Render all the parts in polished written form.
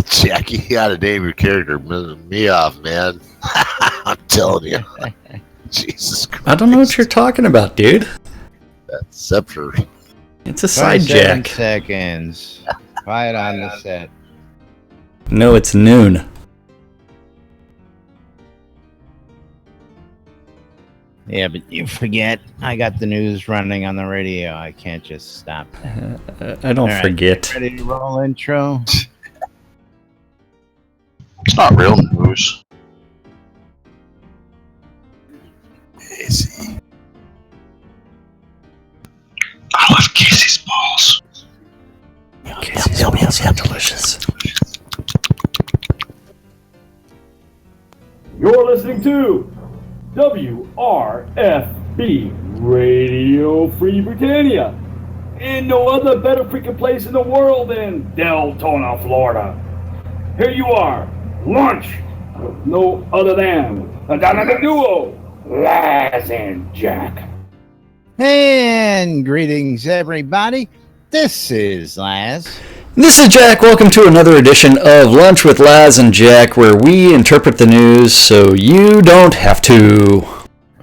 Jackie, you gotta name your character me off, man. I'm telling you. Jesus Christ. I don't know what you're talking about, dude. That's Scepter. It's a side 27 jack. seconds. Quiet on the set. No, it's noon. Yeah, but you forget I got the news running on the radio. I can't just stop that. I don't All right. forget. Ready to roll intro? It's not real news. Easy. I love Casey's balls. Casey's balls are delicious. You're listening to WRFB Radio Free Britannia. And no other better freaking place in the world than Deltona, Florida. Here you are, lunch with no other than the dynamic duo, Laz and Jack. And greetings, everybody. This is Laz. This is Jack. Welcome to another edition of Lunch with Laz and Jack, where we interpret the news so you don't have to.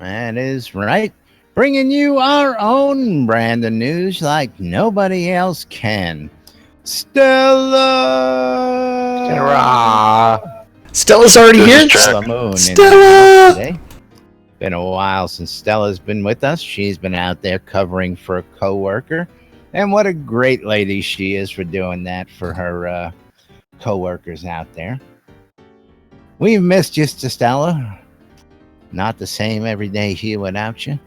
That is right. Bringing you our own brand of news like nobody else can. Stella! Stella's already here. Stella Moon in Stella! today. Been a while since Stella's been with us. She's been out there covering for a coworker. And what a great lady she is for doing that for her co-workers out there. We've missed you, Stella. Not the same every day here without you.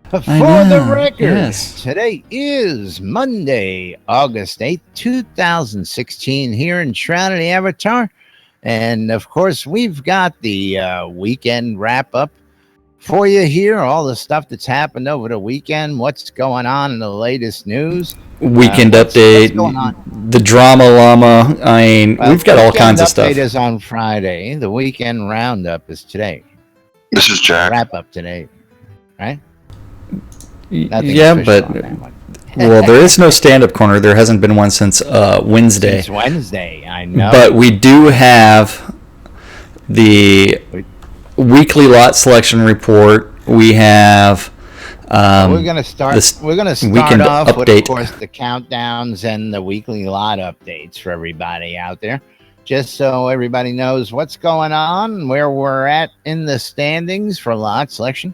But for the record, yes. Today is Monday, August 8th, 2016, here in Shroud and the Avatar. And, of course, we've got the weekend wrap-up for you here, all the stuff that's happened over the weekend, what's going on in the latest news. Weekend what's update, going on? the drama llama. I mean, we've got all kinds of stuff. The weekend update is on Friday. The weekend roundup is today. This is Jack. Wrap-up today, right? Nothing Yeah, official but on that one. well, there is no stand-up corner. There hasn't been one since Wednesday. It's Wednesday, I know. But we do have the weekly lot selection report. We have we're gonna start. We're gonna start weekend off with, update. of course, the countdowns and the weekly lot updates for everybody out there, just so everybody knows what's going on, where we're at in the standings for lot selection.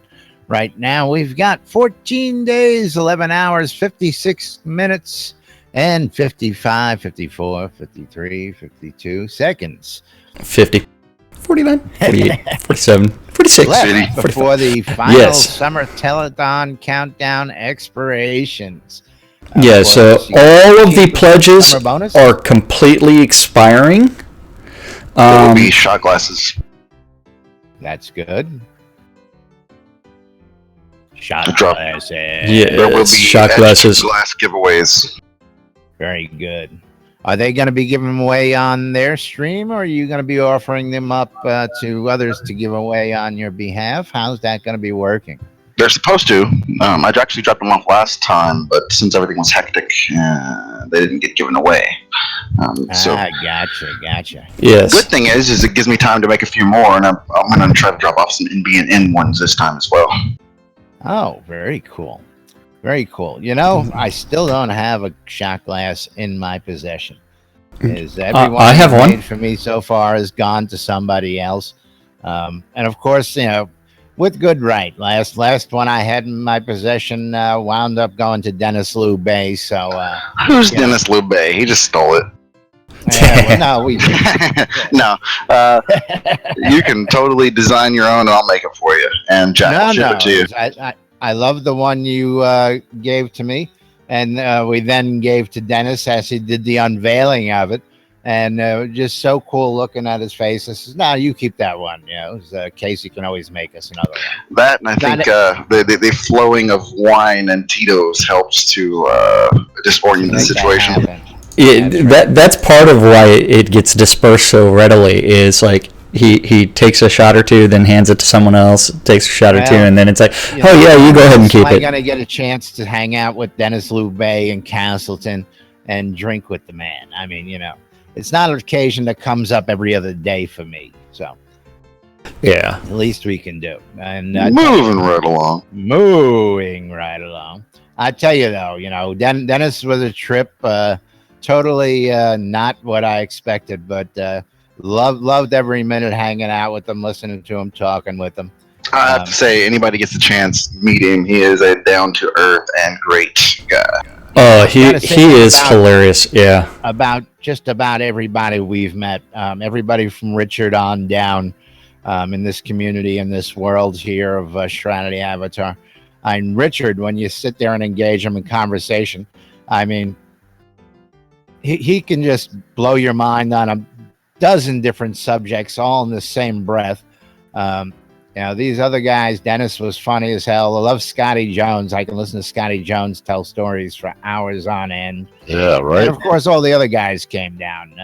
Right now, we've got 14 days, 11 hours, 56 minutes, and 55, 54, 53, 52 seconds. 50, 49, 48, 47, 46, Left 45. before the final Yes. summer telethon countdown expirations. Yeah, so course, you got all of the cheaper pledges summer bonus. are completely expiring. There will be shot glasses. That's good. Shot Drop. glasses. Yeah. There will be shot extra glasses. glass giveaways. Very good. Are they going to be giving them away on their stream, or are you going to be offering them up to others to give away on your behalf? How's that going to be working? They're supposed to. I actually dropped them off last time, but since everything was hectic, they didn't get given away. So Gotcha. Yes. good thing is it gives me time to make a few more, and I'm going to try to drop off some NB&N ones this time as well. Oh, very cool. Very cool. You know, I still don't have a shot glass in my possession. Is everyone I have one. made for me so far has gone to somebody else. And of course, you know, with good right. Last one I had in my possession wound up going to Dennis Lou Bay. So Who's Dennis Lubay? He just stole it. no, we No, you can totally design your own, and I'll make it for you. And Jack will ship it to you. I love the one you gave to me, and we then gave to Dennis as he did the unveiling of it, and just so cool looking at his face. I says, "No, you keep that one. You know, Casey can always make us another one." That, and I think the flowing of wine and Tito's helps to disorient the situation. That's part of why it gets dispersed so readily. Is like he takes a shot or two, then hands it to someone else, takes a shot or two, and then it's like, you go ahead and keep it. I'm gonna get a chance to hang out with Dennis Lou Bay in Castleton and drink with the man. I mean, you know, it's not an occasion that comes up every other day for me. So Yeah. the least we can do. And Moving right along. moving right along. I tell you though, Dennis was a trip. Totally not what I expected, but loved every minute hanging out with him, listening to him, talking with him. I have to say, anybody gets a chance, meet him. He is a down to earth and great guy. He is hilarious. Yeah. About just about everybody we've met, everybody from Richard on down in this community, in this world here of Shroud the Avatar. And Richard, when you sit there and engage him in conversation, I mean, he can just blow your mind on a dozen different subjects, all in the same breath. These other guys, Dennis was funny as hell. I love Scotty Jones. I can listen to Scotty Jones tell stories for hours on end. Yeah, right. And of course, all the other guys came down.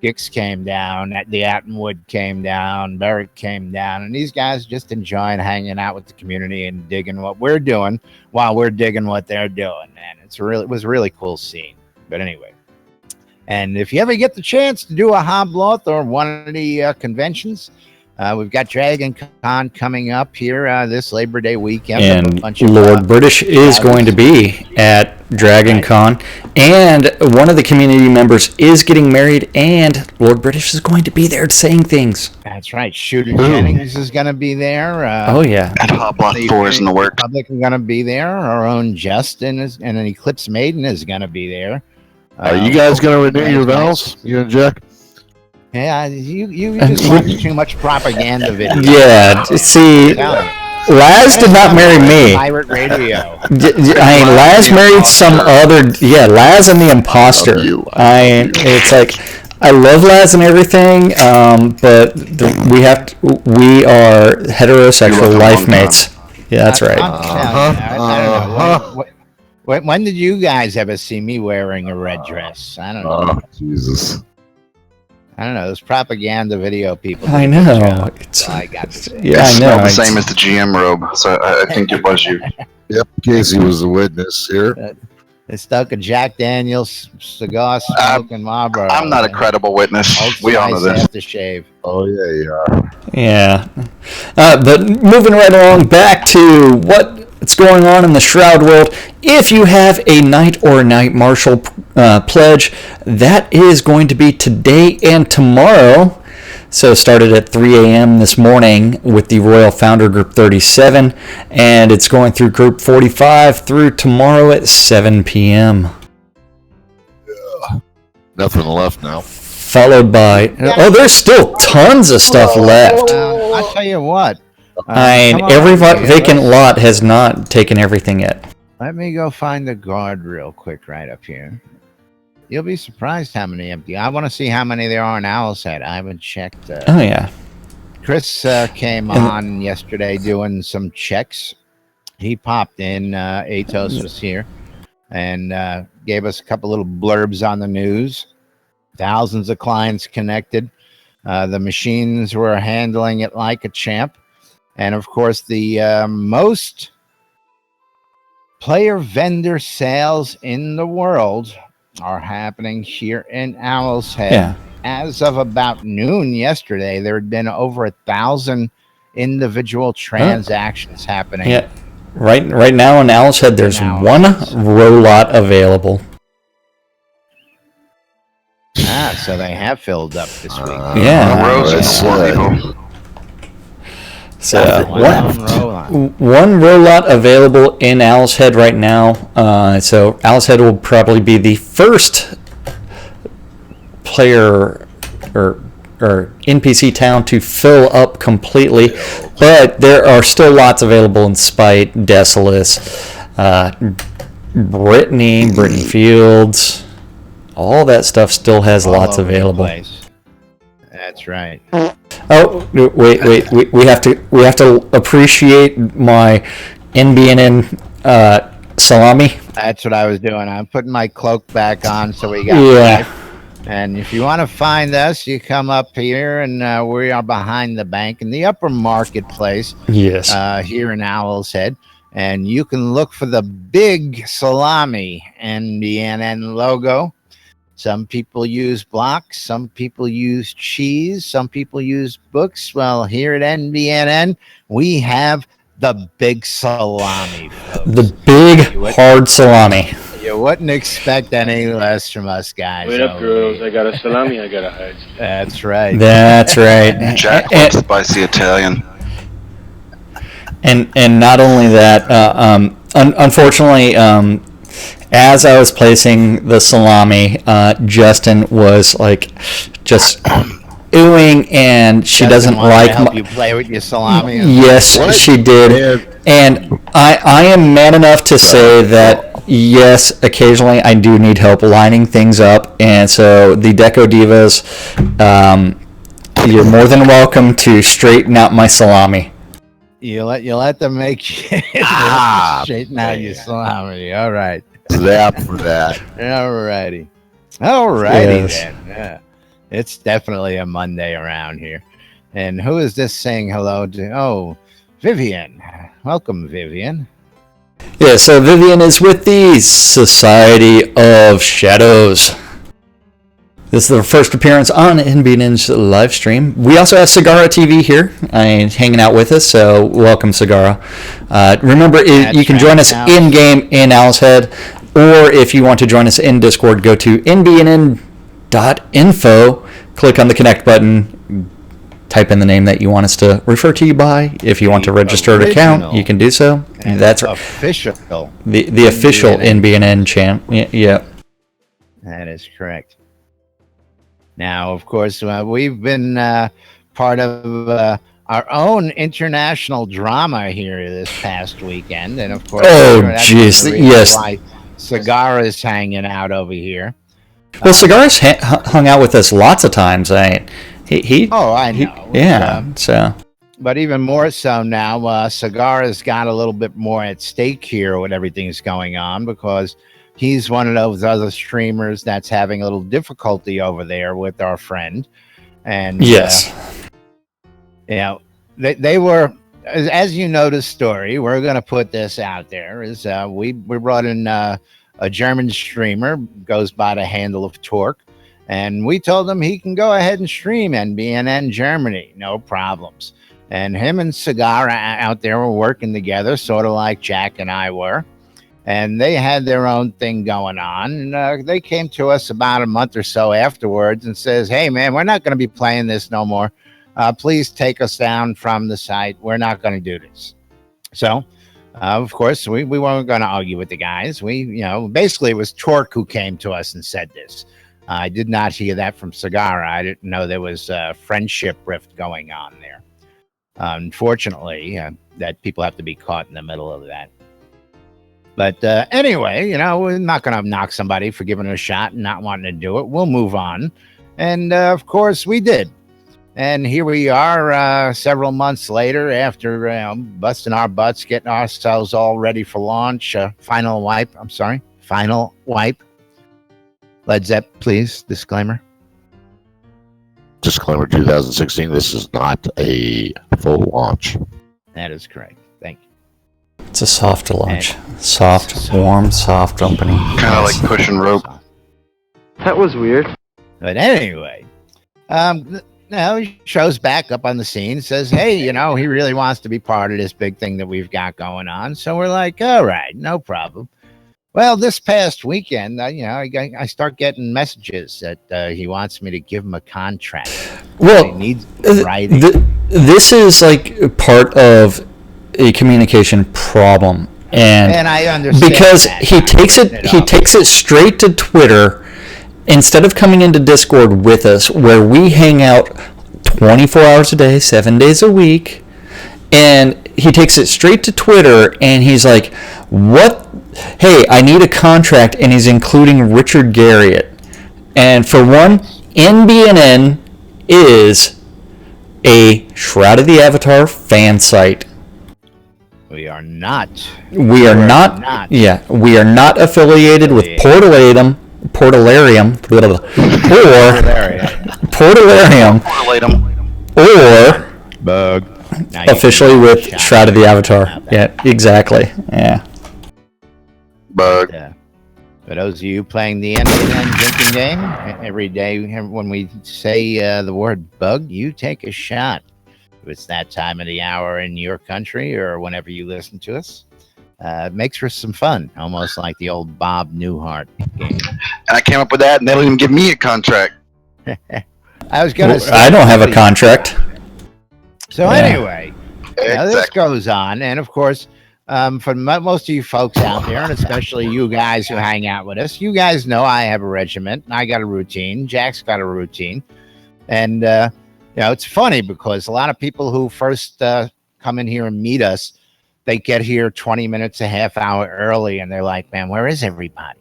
Gix came down. The Attenwood came down. Barrett came down. And these guys just enjoying hanging out with the community and digging what we're doing while we're digging what they're doing. And it was a really cool scene. But anyway. And if you ever get the chance to do a Hobloth or one of the conventions, we've got Dragon Con coming up here this Labor Day weekend. And Lord British is going to be at Dragon Con. And one of the community members is getting married, and Lord British is going to be there saying things. That's right. Shooter Jennings is going to be there. Oh, yeah. And Hobloth 4 is in the works. Public is going to be there. Our own Justin and an Eclipse Maiden is going to be there. Are you guys going to renew your vows? You and Jack? Yeah, you just watch too much propaganda videos. Yeah, see, Laz did not marry me. Pirate Radio. Laz married some other. Yeah, Laz and the Imposter. It's like, I love Laz and everything, but we are heterosexual life mates. Yeah, that's right. I don't know. When did you guys ever see me wearing a red dress? I don't know. Oh, Jesus. I don't know. Those propaganda video people. I know. I got to say. Yeah, I know. The same as the GM robe, so I think it was you. Yep, Casey was the witness here. They stuck a Jack Daniels cigar smoking Marlboro. I'm not a credible witness. We all know this. Aftershave. Oh, yeah, you are. Yeah. But moving right along back to what's going on in the Shroud world. If you have a Knight or Knight Marshal pledge, that is going to be today and tomorrow. So it started at 3 a.m. this morning with the Royal Founder Group 37, and it's going through Group 45 through tomorrow at 7 p.m. Yeah. Nothing left now. Followed by... Oh, there's still tons of stuff left. I'll tell you what. Every vacant lot has not taken everything yet. Let me go find the guard real quick right up here. You'll be surprised how many empty. I want to see how many there are in Owl's Head. I haven't checked. Oh, yeah. Chris came on yesterday doing some checks. He popped in. Atos was here and gave us a couple little blurbs on the news. Thousands of clients connected. The machines were handling it like a champ. And, of course, the most player vendor sales in the world are happening here in Owl's Head. Yeah. As of about noon yesterday, there had been over 1,000 individual transactions happening. Yeah. Right now in Owl's Head, there's one row lot available. So they have filled up this week. Yeah. Roses. So one row lot available in Owl's Head right now. So Owl's Head will probably be the first player or NPC town to fill up completely, but there are still lots available in Spite, Desolus, Brittany Fields. All that stuff still has lots available. That's right. Oh wait! We have to appreciate my NBNN salami. That's what I was doing. I'm putting my cloak back on, so we got life. And if you want to find us, you come up here, and we are behind the bank in the upper marketplace. Yes. Here in Owl's Head, and you can look for the big salami NBNN logo. Some people use blocks. Some people use cheese. Some people use books. Well, here at NBNN, we have the big salami, folks. The big, hard salami. You wouldn't expect any less from us guys. Wait up, girls. I got a salami I gotta hide. That's right. That's right. Jack loves spicy Italian. And not only that, unfortunately, as I was placing the salami, Justin was like just oohing, and she doesn't like help you play with your salami. Yes, she did. And I am man enough to say that yes, occasionally I do need help lining things up, and so the Deco Divas, you're more than welcome to straighten out my salami. You let them make you straighten out your salami. All right. Zap for that. Alrighty Yes. then. Yeah. It's definitely a Monday around here. And who is this saying hello to? Oh, Vivian. Welcome, Vivian. Yeah, so Vivian is with the Society of Shadows. This is their first appearance on NBN's live stream. We also have Sagara TV here hanging out with us, so welcome, Sagara. Remember, you can join us in-game in Owl's Head, or if you want to join us in Discord, go to nbnn.info, click on the connect button, type in the name that you want us to refer to you by. If you want to register an account, you can do so. That's official. The official NBNN channel. Yeah. That is correct. Now, of course, we've been part of our own international drama here this past weekend, and of course, jeez, yes. Why Sagara is hanging out over here. Well, Sagara's hung out with us lots of times. I know. So. But even more so now, Sagara's got a little bit more at stake here with everything's going on, because he's one of those other streamers that's having a little difficulty over there with our friend. And yes, they were, as you know the story, we're going to put this out there, is we brought in a German streamer, goes by the handle of Torque, and we told him he can go ahead and stream NBNN Germany, no problems. And him and Sagara out there were working together, sort of like Jack and I were. And they had their own thing going on. And they came to us about a month or so afterwards and says, hey, man, we're not going to be playing this no more. Please take us down from the site. We're not going to do this. So, of course, we weren't going to argue with the guys. Basically, it was Torque who came to us and said this. I did not hear that from Sagara. I didn't know there was a friendship rift going on there. Unfortunately, that people have to be caught in the middle of that. But anyway, we're not going to knock somebody for giving it a shot and not wanting to do it. We'll move on. And, of course, we did. And here we are several months later after busting our butts, getting ourselves all ready for launch. Final wipe. Led Zepp, please. Disclaimer. Disclaimer 2016, this is not a full launch. That is correct. Thank you. It's a soft launch. Warm, soft opening. Kind of like pushing rope. That was weird. But anyway, he shows back up on the scene, says, hey, he really wants to be part of this big thing that we've got going on. So we're like, all right, no problem. Well, this past weekend, I start getting messages that he wants me to give him a contract. Well, he needs writing. This is like part of a communication problem, and I understand because that. he takes it straight to Twitter instead of coming into Discord with us, where we hang out 24 hours a day, 7 days a week, and he takes it straight to Twitter, and he's like, what? Hey, I need a contract, and he's including Richard Garriott. And for one, NBNN is a Shroud of the Avatar fan site. We are not. We are not. Yeah, we are not affiliated with Portalarium, or Bug. Officially with Shroud of the Avatar. Yeah, exactly. Yeah. Bug. For those of you playing the NBN drinking game, every day when we say the word bug, you take a shot. If it's that time of the hour in your country or whenever you listen to us, it makes for some fun, almost like the old Bob Newhart game. And I came up with that, and they don't even give me a contract. I was going to say... I don't have a contract. So anyway, now this goes on, and of course... for most of you folks out there, and especially you guys who hang out with us, you guys know I have a regiment. I got a routine. Jack's got a routine. And, it's funny because a lot of people who first come in here and meet us, they get here 20 minutes, a half hour early, and they're like, man, where is everybody?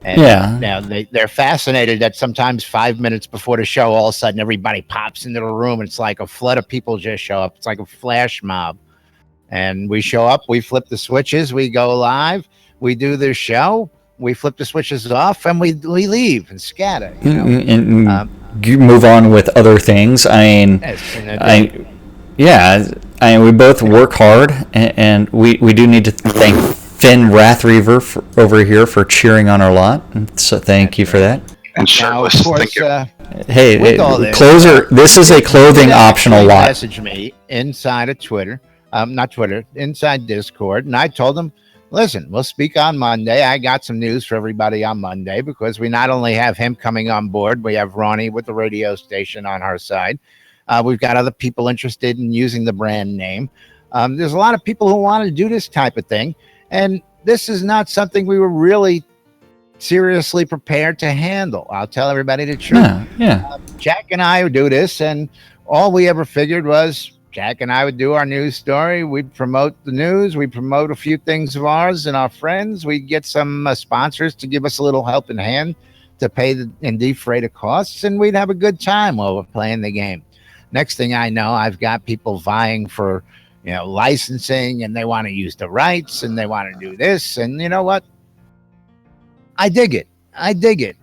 And now they're fascinated that sometimes 5 minutes before the show, all of a sudden everybody pops into the room. And it's like a flood of people just show up. It's like a flash mob. And we show up, we flip the switches, we go live, we do the show, we flip the switches off, and we leave and scatter. And you move on with other things. We both work hard, and we do need to thank Finn Wrathreaver over here for cheering on our lot. So thank you for that. And shirtless, thank you. Hey, closer. This is a clothing optional lot. Message me inside of Twitter. Not Twitter, inside Discord. And I told them, listen, we'll speak on Monday. I got some news for everybody on Monday because we not only have him coming on board, we have Ronnie with the radio station on our side. We've got other people interested in using the brand name. There's a lot of people who want to do this type of thing. And this is not something we were really seriously prepared to handle. I'll tell everybody the truth. Jack and I do this, and all we ever figured was, Jack and I would do our news story. We'd promote the news. We'd promote a few things of ours and our friends. We'd get some sponsors to give us a little help in hand to pay and defray the costs, and we'd have a good time while we're playing the game. Next thing I know, I've got people vying for, licensing, and they want to use the rights, and they want to do this. And you know what? I dig it.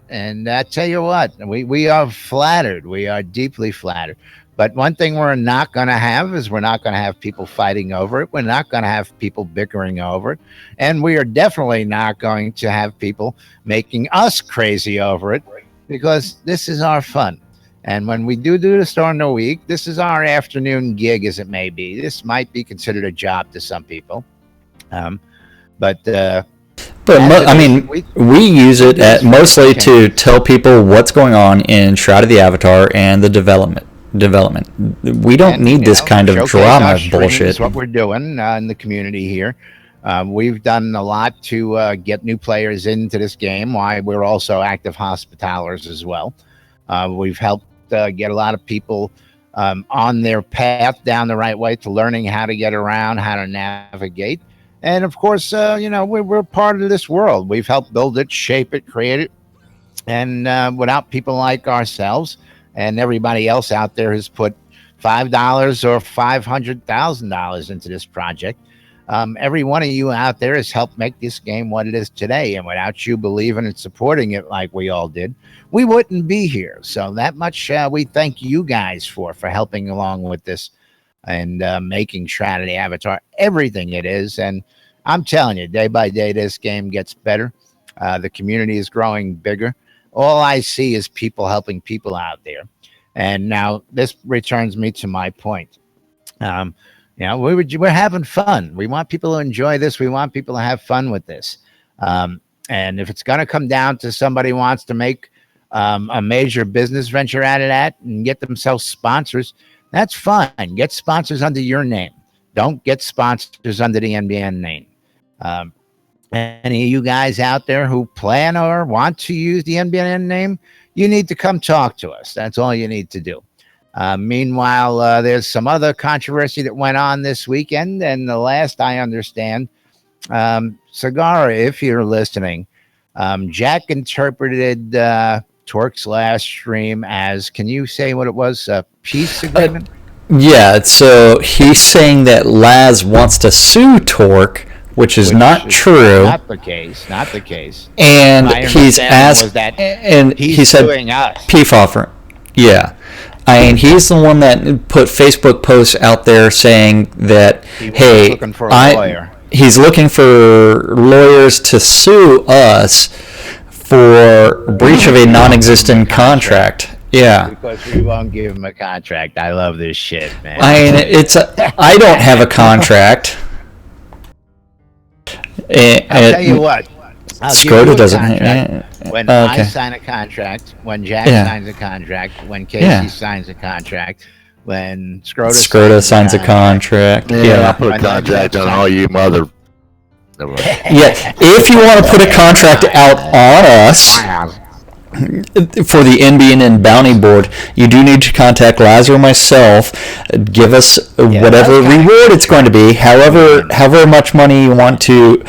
And I tell you what, we are flattered. We are deeply flattered. But one thing we're not going to have is we're not going to have people fighting over it. We're not going to have people bickering over it. And we are definitely not going to have people making us crazy over it, because this is our fun. And when we do the store in the week, this is our afternoon gig, as it may be. This might be considered a job to some people. We use it mostly to tell people what's going on in Shroud of the Avatar and the development. We don't need this kind of drama bullshit. That's what we're doing in the community here. We've done a lot to get new players into this game. Why we're also active hospitalers as well. We've helped get a lot of people on their path down the right way to learning how to get around, how to navigate. And of course, we're part of this world. We've helped build it, shape it, create it. And without people like ourselves, and everybody else out there has put $5 or $500,000 into this project. Every one of you out there has helped make this game what it is today. And without you believing and supporting it like we all did, we wouldn't be here. So that much we thank you guys for helping along with this and making Shroud of the Avatar everything it is. And I'm telling you, day by day, this game gets better. The community is growing bigger. All I see is people helping people out there. And now this returns me to my point. We're having fun. We want people to enjoy this. We want people to have fun with this. And if it's going to come down to somebody wants to make a major business venture out of that and get themselves sponsors, that's fine. Get sponsors under your name. Don't get sponsors under the NBN name. Any of you guys out there who plan or want to use the NBN name, you need to come talk to us. That's all you need to do. Meanwhile, there's some other controversy that went on this weekend. And the last I understand, Cigar, if you're listening, Jack interpreted Torque's last stream as, can you say what it was? A peace agreement? Yeah, so he's saying that Laz wants to sue Torque, which is not true. Not the case. And he's asked, and he said, Peef offer. Yeah. And he's the one that put Facebook posts out there saying that, he's looking for lawyers to sue us for breach of a non-existent contract. Yeah. Because we won't give him a contract. I love this shit, man. I don't have a contract. I'll tell you what. Scroda doesn't. When I sign a contract, when Jack signs a contract, when Casey signs a contract, when Scroda signs a contract. Yeah, I'll put a contract on all you mother. Yeah, if you want to put a contract out on us for the NBN and Bounty Board, you do need to contact Laz or myself. Give us whatever reward it's going to be, however much money you want to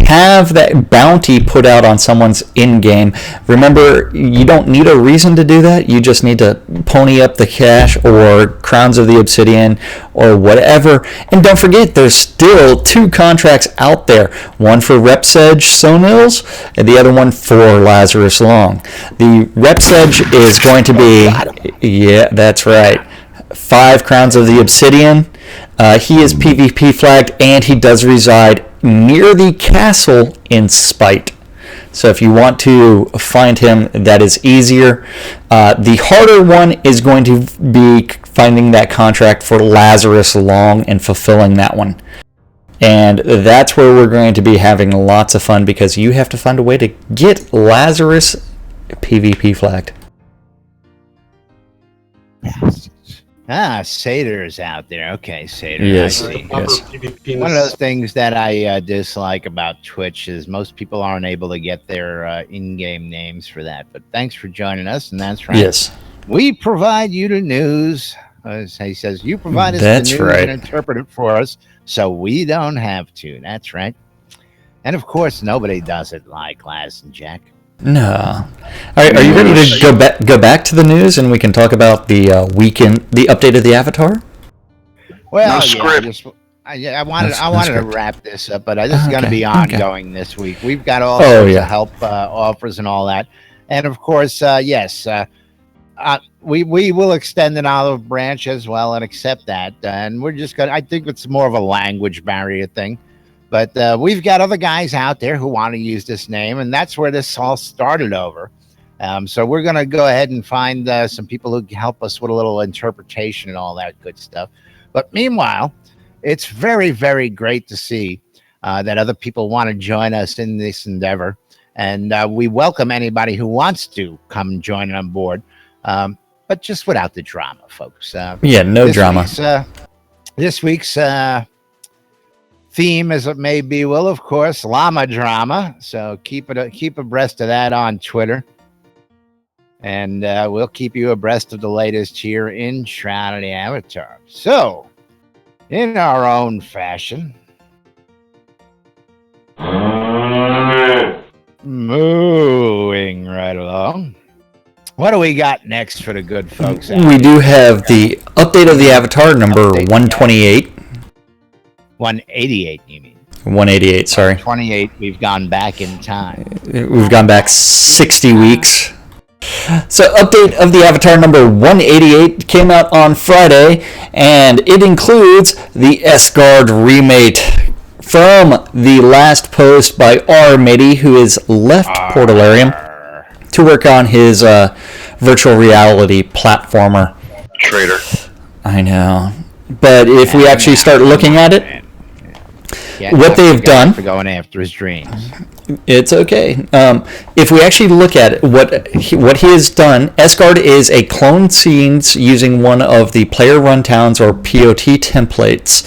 have that bounty put out on someone's in-game. Remember, you don't need a reason to do that. You just need to pony up the cash or Crowns of the Obsidian or whatever. And don't forget, there's still 2 contracts out there. One for Repsedge Sonils and the other one for Lazarus Long. The Repsedge is going to be, yeah, that's right, 5 Crowns of the Obsidian. He is PvP flagged and he does reside near the castle in Spite. So if you want to find him, that is easier. The harder one is going to be finding that contract for Lazarus Long and fulfilling that one. And that's where we're going to be having lots of fun because you have to find a way to get Lazarus PvP flagged. Satyrs out there. Okay, Satyr. Yes. One of those things that I dislike about Twitch is most people aren't able to get their in-game names for that. But thanks for joining us, and that's right. Yes. We provide you the news. As he says, you provide us the news and interpret it for us, so we don't have to. That's right. And of course, nobody does it like Laz and Jack. No. Are you ready to go back to the news and we can talk about the the update of the Avatar? Well, I wanted to wrap this up, but this is going to be ongoing this week. We've got all sorts of help offers and all that, and of course, we will extend an olive branch as well and accept that. And we're just going. I think it's more of a language barrier thing. But we've got other guys out there who want to use this name, and that's where this all started over. So we're going to go ahead and find some people who can help us with a little interpretation and all that good stuff. But meanwhile, it's very, very great to see that other people want to join us in this endeavor. And we welcome anybody who wants to come join on board, but just without the drama, folks. No drama. This week's theme, as it may be, will of course llama drama, so keep abreast of that on Twitter, and we'll keep you abreast of the latest here in Shroud of the Avatar. So in our own fashion, moving right along, what do we got next for the good folks? We do have the update of the Avatar number 128. 188, you mean? 188, sorry. 28, we've gone back in time. We've gone back 60 weeks. So, update of the Avatar number 188 came out on Friday, and it includes the Esgard remake from the last post by R. Mitty, who has left Portalarium to work on his virtual reality platformer. Traitor. I know. But if we actually start looking at it, what they've done for going after his dreams, it's okay. If we actually look at it, what he has done, Esgard is a clone scenes using one of the player runtowns or POT templates,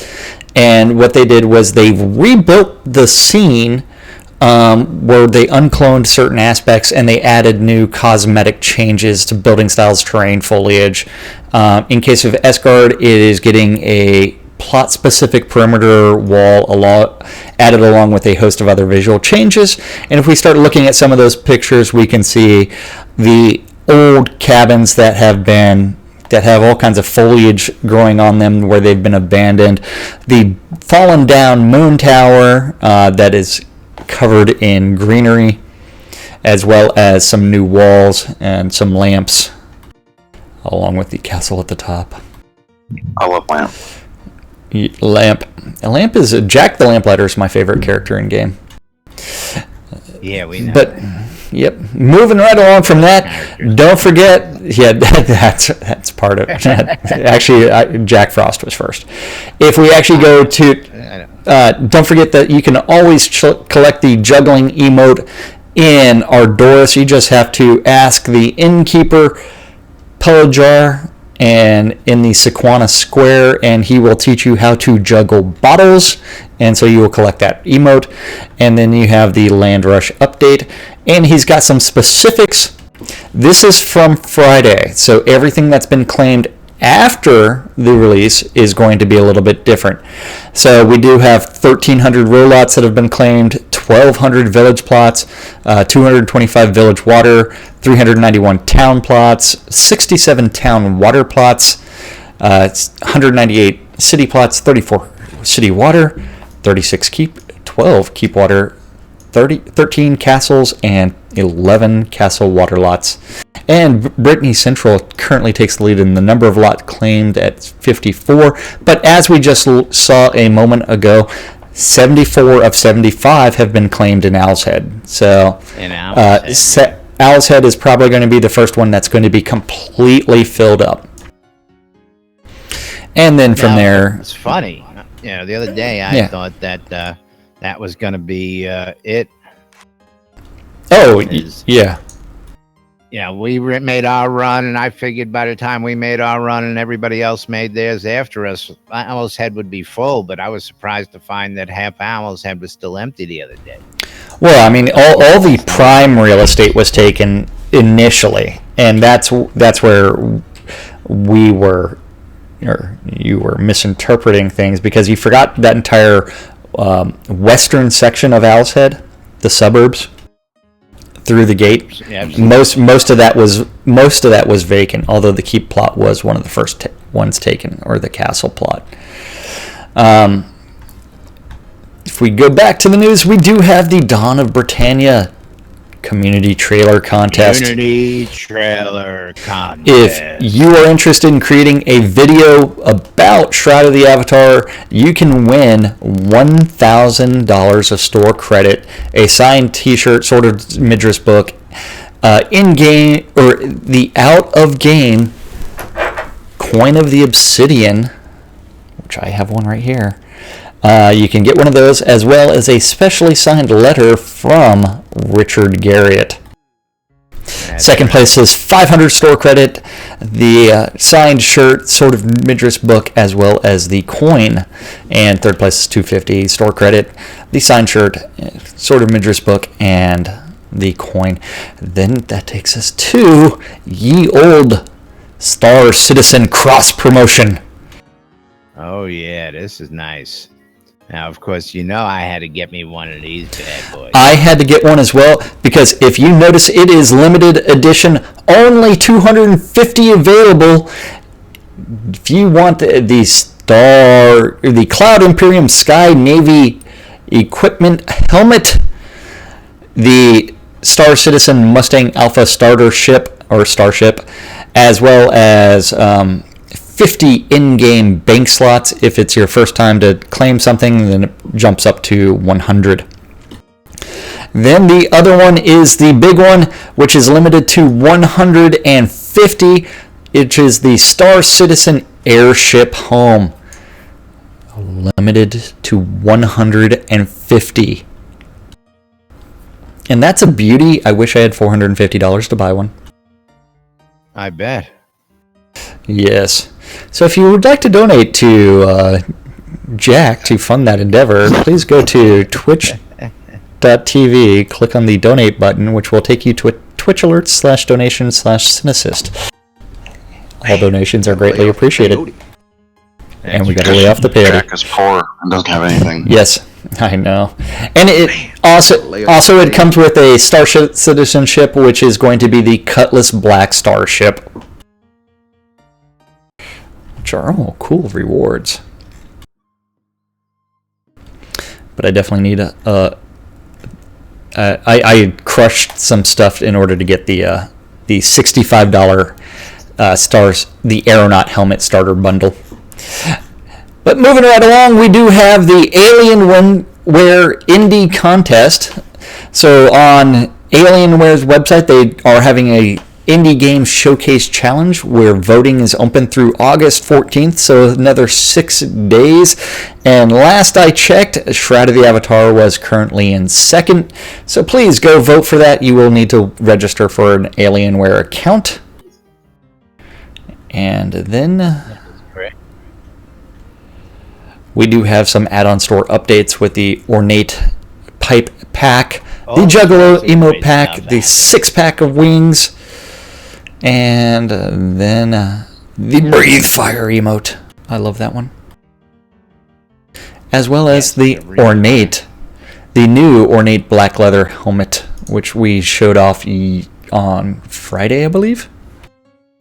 and what they did was they rebuilt the scene where they uncloned certain aspects and they added new cosmetic changes to building styles, terrain, foliage. In case of Esgard, it is getting a plot-specific perimeter wall added along with a host of other visual changes. And if we start looking at some of those pictures, we can see the old cabins that have all kinds of foliage growing on them where they've been abandoned. The fallen down moon tower that is covered in greenery, as well as some new walls and some lamps, along with the castle at the top. I love Lamp. Lamp is Jack the Lamplighter is my favorite character in game. Yeah, we know. But yep, moving right along from that, don't forget. Yeah, that's part of it. Actually, Jack Frost was first. If we actually go to, don't forget that you can always collect the juggling emote in Ardora. So you just have to ask the innkeeper, Pelajar, and in the Sequana Square, and he will teach you how to juggle bottles, and so you will collect that emote. And then you have the Land Rush update, and he's got some specifics. This is from Friday, so everything that's been claimed after the release is going to be a little bit different. So we do have 1,300 row lots that have been claimed, 1,200 village plots, 225 village water, 391 town plots, 67 town water plots, 198 city plots, 34 city water, 36 keep, 12 keep water, 13 castles, and 11 castle water lots. And Brittany Central currently takes the lead in the number of lots claimed at 54. But as we just saw a moment ago, 74 of 75 have been claimed in Owl's Head. So Owl's Head is probably going to be the first one that's going to be completely filled up. And then from there... It's funny. The other day I thought that that was going to be it. Oh, yeah. Yeah, we made our run, and I figured by the time we made our run and everybody else made theirs after us, Owl's Head would be full, but I was surprised to find that half Owl's Head was still empty the other day. Well, I mean, all the prime real estate was taken initially, and that's where we were, or you were misinterpreting things, because you forgot that entire western section of Owl's Head, the suburbs. Through the gate, most of that was vacant. Although the keep plot was one of the first ones taken, or the castle plot. If we go back to the news, we do have the Dawn of Britannia community trailer contest. If you are interested in creating a video about Shroud of the Avatar, you can win $1,000 of store credit, a signed T-shirt, Sword of Midras book, in-game, or the out-of-game Coin of the Obsidian, which I have one right here. You can get one of those, as well as a specially signed letter from Richard Garriott. Second place is 500 store credit, the signed shirt, Sword of Midras book, as well as the coin. And third place is 250 store credit, the signed shirt, Sword of Midras book, and the coin. Then that takes us to ye old Star Citizen cross promotion. Oh yeah, this is nice. Now, of course, I had to get me one of these bad boys. I had to get one as well, because if you notice, it is limited edition, only 250 available. If you want the Cloud Imperium Sky Navy equipment helmet, the Star Citizen Mustang Alpha starter ship, or starship, as well as 50 in-game bank slots. If it's your first time to claim something, then it jumps up to 100. Then the other one is the big one, which is limited to 150, which is the Star Citizen Airship Home. Limited to 150. And that's a beauty. I wish I had $450 to buy one. I bet. Yes. So if you would like to donate to Jack to fund that endeavor, please go to twitch.tv, click on the donate button, which will take you to a Twitch alerts /donation/Cinesist. All donations are greatly appreciated. And we got to lay off the peyote. Jack is poor and doesn't have anything. Yes, I know. And it also it comes with a Star Citizenship, which is going to be the Cutlass Black Starship. Which are all cool rewards. But I definitely need I crushed some stuff in order to get the $65 stars, the Aeronaut helmet starter bundle. But moving right along, we do have the Alienware Indie Contest. So on Alienware's website, they are having a Indie Game Showcase Challenge where voting is open through August 14th, so another 6 days. And last I checked, Shroud of the Avatar was currently in second, so please go vote for that. You will need to register for an Alienware account. And then we do have some add-on store updates with the Ornate Pipe Pack, the Juggalo Emote Pack, the 6-pack of wings, and then the Breathe Fire emote. I love that one. As well as the Ornate, the new Ornate black leather helmet, which we showed off on Friday, I believe.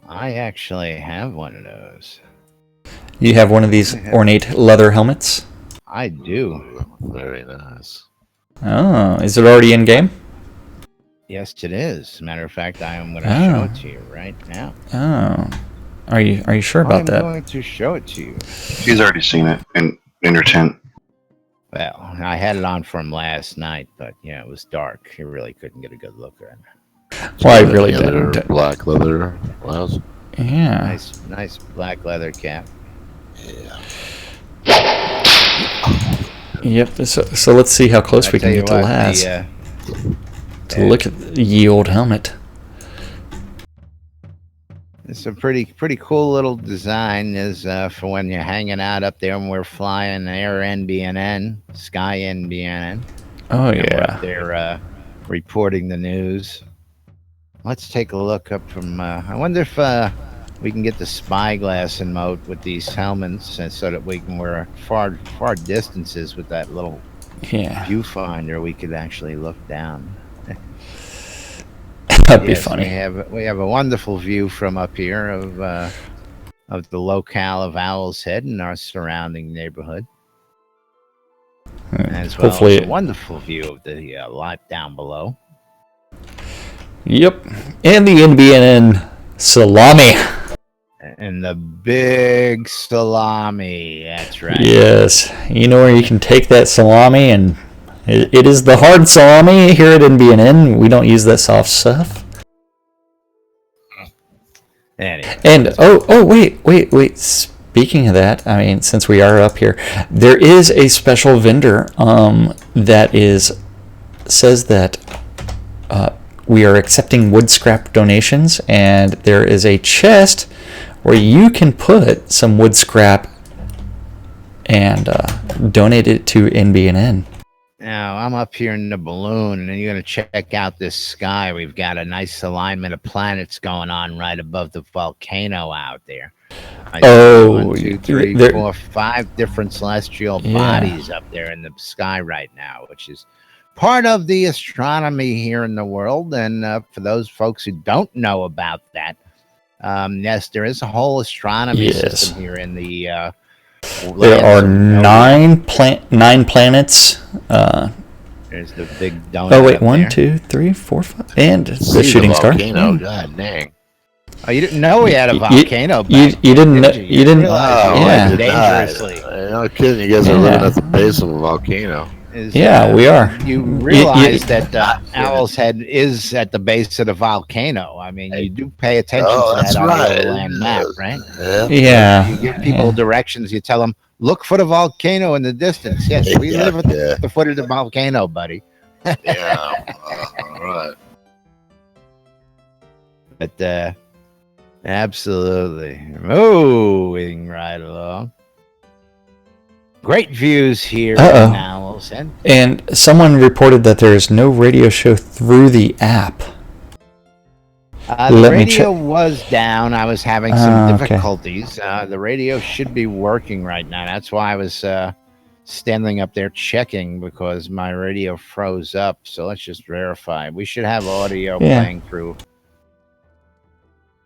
I actually have one of those. You have one of these Ornate leather helmets? I do. Very nice. Oh, is it already in game? Yes, it is. As a matter of fact, I am going to show it to you right now. Oh, are you sure about that? I'm going to show it to you. He's already seen it in your tent. Well, I had it on from last night, but yeah, it was dark. You really couldn't get a good look at it. Well, I really Leather, didn't. black leather. Wow. Yeah. Nice black leather cap. Yeah. Yep. So let's see how close we can get to Laz to look at the ye old helmet. It's a pretty cool little design. Is for when you're hanging out up there and we're flying air NBNN, sky NBNN. Oh And we're yeah. up there reporting the news. Let's take a look up from. I wonder if we can get the spyglass emote with these helmets, so that we can wear far distances with that little viewfinder. We could actually look down. That'd be funny. We have a wonderful view from up here of the locale of Owl's Head and our surrounding neighborhood, as well Hopefully as a wonderful view of the lot down below. Yep, and the NBNN salami. And the big salami. That's right. Yes, you know where you can take that salami, and it is the hard salami here at NBNN. We don't use that soft stuff. Anyway. And wait. Speaking of that, I mean, since we are up here, there is a special vendor that says that we are accepting wood scrap donations, and there is a chest where you can put some wood scrap and donate it to NBNN. Now, I'm up here in the balloon, and you're going to check out this sky. We've got a nice alignment of planets going on right above the volcano out there. Oh, 1, 2, 3, 4, 5 different celestial bodies up there in the sky right now, which is part of the astronomy here in the world. And for those folks who don't know about that, yes, there is a whole astronomy system here in the. There are 9 planets. There's the big donut. Oh wait, 1, 2, 3, 4, 5, and the shooting star. Volcano, god dang. Oh, you didn't know we had a volcano. You didn't know? You didn't? Yeah, dangerously. No kidding, you guys are living at the base of a volcano. We are. You realize that Owl's Head is at the base of the volcano. I mean, you do pay attention to that on the land map, right? Yeah. You give people directions. You tell them, look for the volcano in the distance. Yes, we live at the foot of the volcano, buddy. Yeah. All right. But absolutely moving right along. Great views here in Owl's Head. And someone reported that there is no radio show through the app. The radio was down. I was having some difficulties. The radio should be working right now. That's why I was standing up there checking, because my radio froze up. So let's just verify. We should have audio playing through.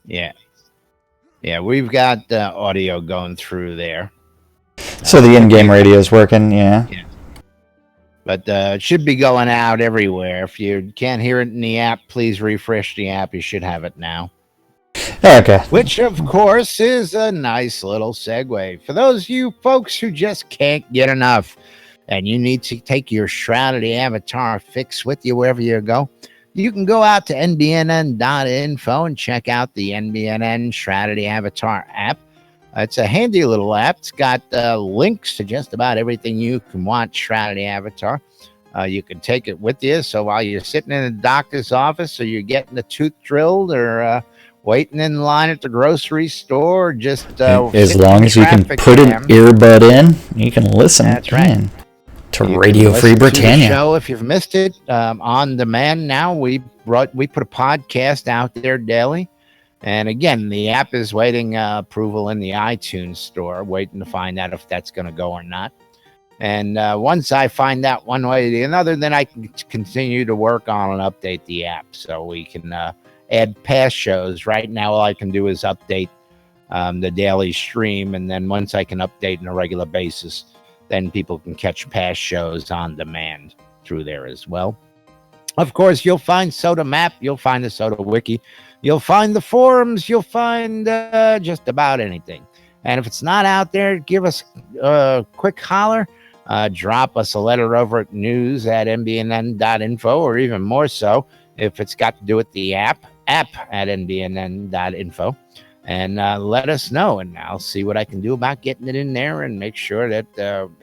Yeah, we've got audio going through there. So the in-game radio is working, yeah. But it should be going out everywhere. If you can't hear it in the app, please refresh the app. You should have it now. Okay. Which, of course, is a nice little segue. For those of you folks who just can't get enough and you need to take your Shrouded Avatar fix with you wherever you go, you can go out to nbnn.info and check out the NBNN Shrouded Avatar app. It's a handy little app. It's got links to just about everything you can want Shrouded Avatar. You can take it with you. So while you're sitting in a doctor's office, or you're getting a tooth drilled, or waiting in line at the grocery store, or just as long as you can put an earbud in, you can listen. That's right. To Radio Free Britannia. Show if you've missed it on demand now. We put a podcast out there daily, and again, the app is waiting approval in the iTunes store, waiting to find out if that's going to go or not. And once I find out one way or the other, then I can continue to work on and update the app so we can add past shows. Right now, all I can do is update the daily stream, and then once I can update on a regular basis, then people can catch past shows on demand through there as well. Of course, you'll find Soda Map, you'll find the Soda Wiki, you'll find the forums, you'll find just about anything. And if it's not out there, give us a quick holler. Drop us a letter over at news@nbnn.info, or even more so, if it's got to do with the app at nbnn.info. And let us know, and I'll see what I can do about getting it in there and make sure that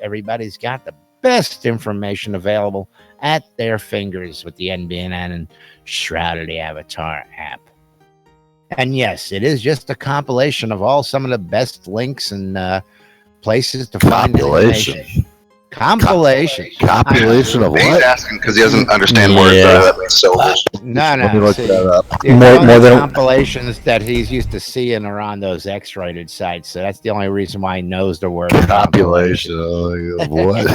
everybody's got the best information available at their fingers with the NBNN and Shrouded Avatar app. And yes, it is just a compilation of some of the best links and places to find information. Compilation of He's what? asking because he doesn't understand words. Syllables. No. Let me look that up. More than compilations that he's used to seeing are on those X-rated sites, so that's the only reason why he knows the word Population of what?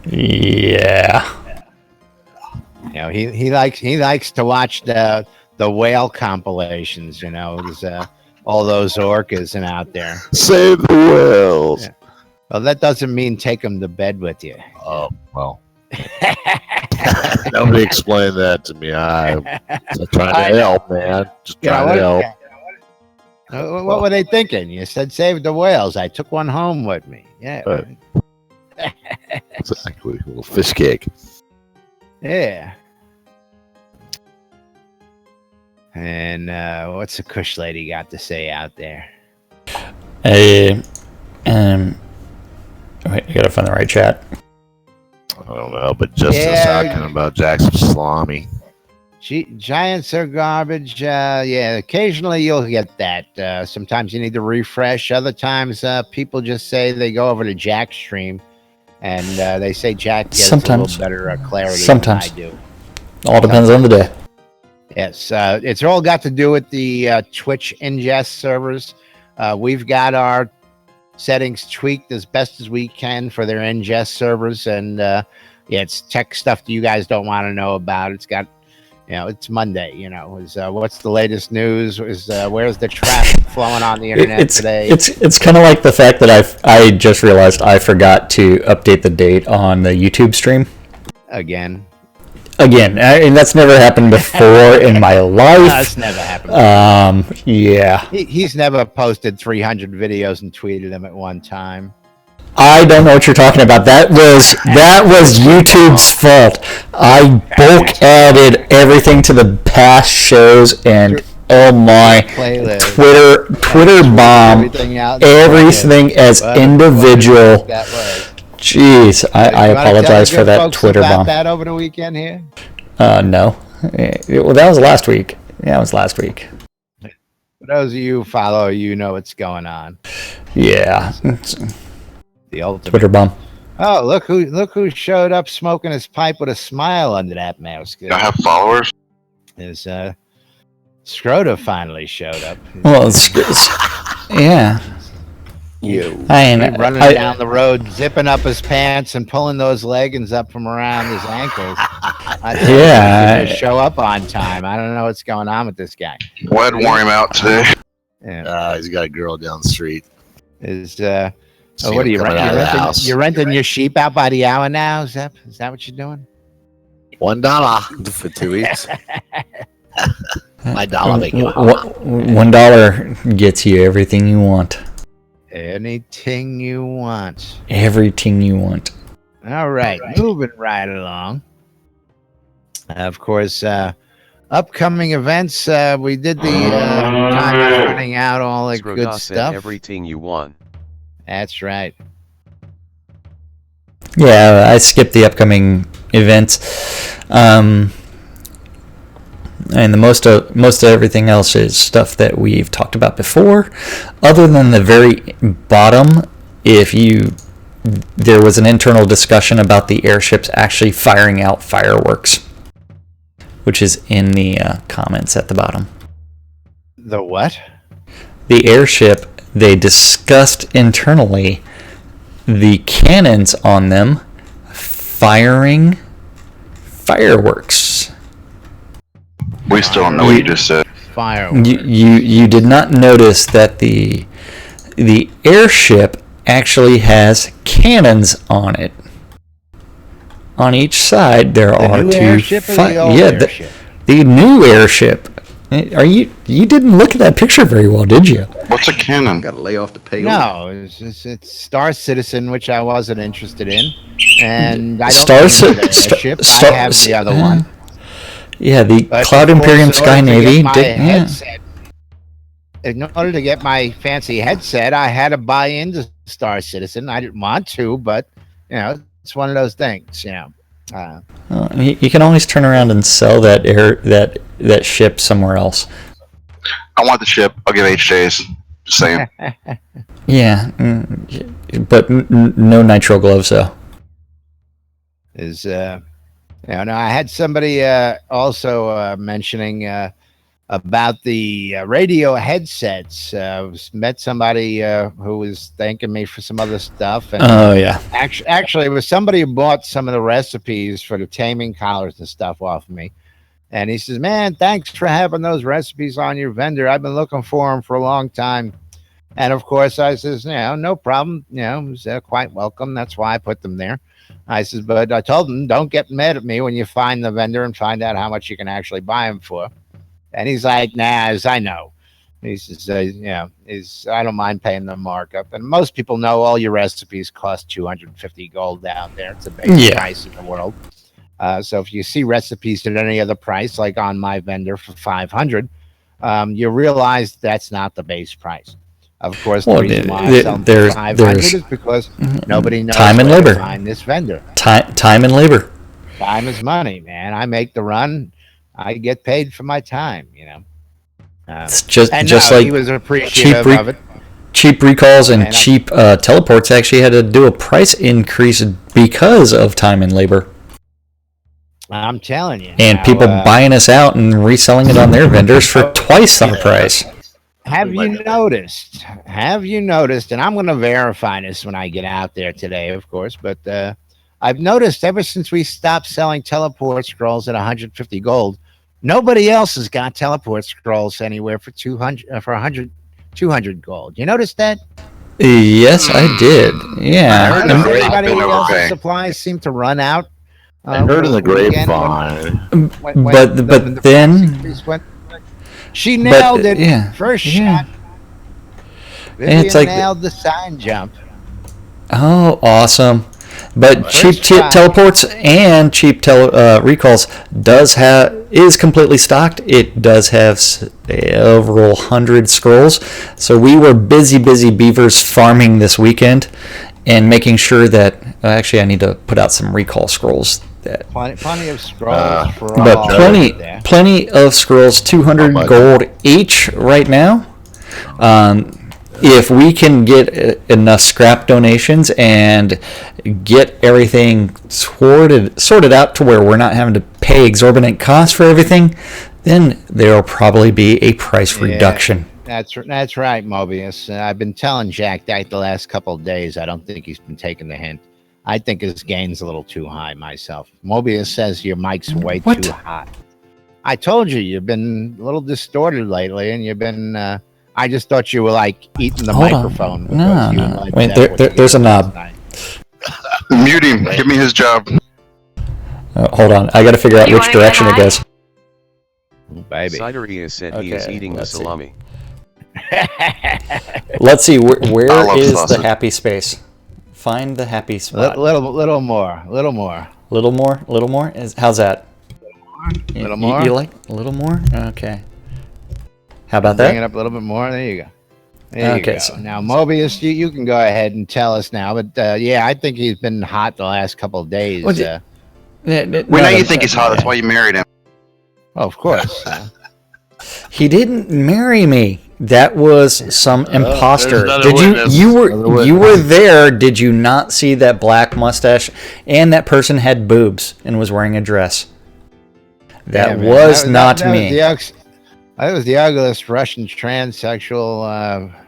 Yeah. You know, he likes to watch the whale compilations. You know, there's all those orcas and out there. Save the whales. Yeah. Well, that doesn't mean take them to bed with you. Oh, well. Nobody explained that to me. I'm trying to help, man. Just trying to help. What were they thinking? You said save the whales. I took one home with me. Yeah. Right. Exactly. A little fish cake. Yeah. And what's the Kush lady got to say out there? Wait, I gotta find the right chat. I don't know, but just talking about Jackson salami. Giants are garbage. Yeah, occasionally you'll get that. Sometimes you need to refresh. Other times people just say they go over to Jack's stream and they say Jack gets a little better clarity than I do. All depends on the day. Yes, it's all got to do with the Twitch ingest servers. We've got our settings tweaked as best as we can for their ingest servers, and it's tech stuff that you guys don't want to know about. It's got, it's Monday. What's the latest news? Where's the traffic flowing on the internet today? It's kind of like the fact that I just realized I forgot to update the date on the YouTube stream Again, and that's never happened before in my life. That's never happened. Yeah. He's never posted 300 videos and tweeted them at one time. I don't know what you're talking about. That was YouTube's fault. I bulk added everything to the past shows, and oh my, Twitter bomb everything as individual. Jeez, I apologize for that Twitter bomb. That over the weekend here? No. Well, that was last week. Yeah, it was last week. For those of you who follow, you know what's going on. Yeah. The ultimate Twitter bomb. Oh, look who showed up smoking his pipe with a smile under that mask. I have followers. Is Shroud finally showed up. Well, yeah. Running down the road, zipping up his pants and pulling those leggings up from around his ankles. Show up on time. I don't know what's going on with this guy. Wed wore him out today. Yeah. He's got a girl down the street. What are you renting? You're renting your sheep out by the hour now? Is that what you're doing? $1 for 2 weeks. My dollar make you $1 gets you everything you want. Anything you want. Everything you want. All right, moving right along. Of course, upcoming events. We did the time is running out, all the good Scrodas stuff. and everything you want. That's right. Yeah, I skipped the upcoming events. And the most of everything else is stuff that we've talked about before, other than the very bottom. There was an internal discussion about the airships actually firing out fireworks, which is in the comments at the bottom. The what? The airship, they discussed internally the cannons on them firing fireworks. We still don't know what you just said. Fireworks. You did not notice that the airship actually has cannons on it. On each side there are new two. Airship or the old airship? The new airship. You didn't look at that picture very well, did you? What's a cannon? Got to lay off the payload. No, it's Star Citizen, which I wasn't interested in, and I don't Star own Ci- the Star- airship. Star- I have the other one. Yeah, the But Cloud of course, Imperium in Sky order to Navy. get my headset, in order to get my fancy headset, I had to buy into Star Citizen. I didn't want to, but it's one of those things. You can always turn around and sell that ship somewhere else. I want the ship. I'll give HJs. Just saying. Yeah, but no nitro gloves though. I had somebody also mentioning about the radio headsets. Met somebody who was thanking me for some other stuff. And Oh yeah. actually, it was somebody who bought some of the recipes for the taming collars and stuff off of me. And he says, "Man, thanks for having those recipes on your vendor. I've been looking for them for a long time." And of course, I says, "No problem. It was quite welcome. That's why I put them there." I says, "But I told him, don't get mad at me when you find the vendor and find out how much you can actually buy them for." And he's like, "Nah, as I know." He says, I don't mind paying the markup. And most people know all your recipes cost 250 gold out there. It's the base price in the world. So if you see recipes at any other price, like on my vendor for 500, you realize that's not the base price. Of course, the reason why I sell for 500 is because nobody knows time and where labor. to find this vendor. Time and labor. Time is money, man. I make the run. I get paid for my time, It's just he was appreciative of it. Cheap recalls and cheap teleports actually had to do a price increase because of time and labor. I'm telling you. And people buying us out and reselling it on their vendors for twice our price. Have you noticed? And I'm going to verify this when I get out there today, of course. But I've noticed ever since we stopped selling teleport scrolls at 150 gold, nobody else has got teleport scrolls anywhere for 200 gold. You notice that? Yes, I did. Yeah. Everybody else's supplies seem to run out. I heard in the grapevine. But then she nailed it. Yeah, first shot. And it's like nailed the sign jump. Oh, awesome! But cheap teleports and cheap recalls is completely stocked. It does have over 100 scrolls. So we were busy beavers farming this weekend and making sure that actually I need to put out some recall scrolls. Plenty of scrolls for but all. Plenty of scrolls, 200 gold each right now. If we can get enough scrap donations and get everything sorted out to where we're not having to pay exorbitant costs for everything, then there will probably be a price reduction. That's right, Mobius. I've been telling Jack that the last couple of days. I don't think he's been taking the hint. I think his gain's a little too high myself. Mobius says your mic's way too hot. I told you, you've been a little distorted lately, and you've been... I just thought you were like eating the microphone. No. Wait, there's a knob. Mute him. Give me his job. Hold on. I got to figure out which direction it goes. Baby. Cideria said he is eating the salami. Let's see, where love is sausage. the happy space? Find the happy spot. Little more. Little more? How's that? Little more? You like a little more? Okay. How about Bring it that? up a little bit more. There you go. There Okay, you go. so- Now, Mobius, you can go ahead and tell us now. But yeah, I think he's been hot the last couple of days. Well, We know you think he's hot. That's why you married him. Oh, of course. He didn't marry me. That was some imposter. another Did witness. you Another you were witness. there? Did you not see that black mustache? And that person had boobs and was wearing a dress. That Yeah, man. was not that me. That was the ugliest Russian transsexual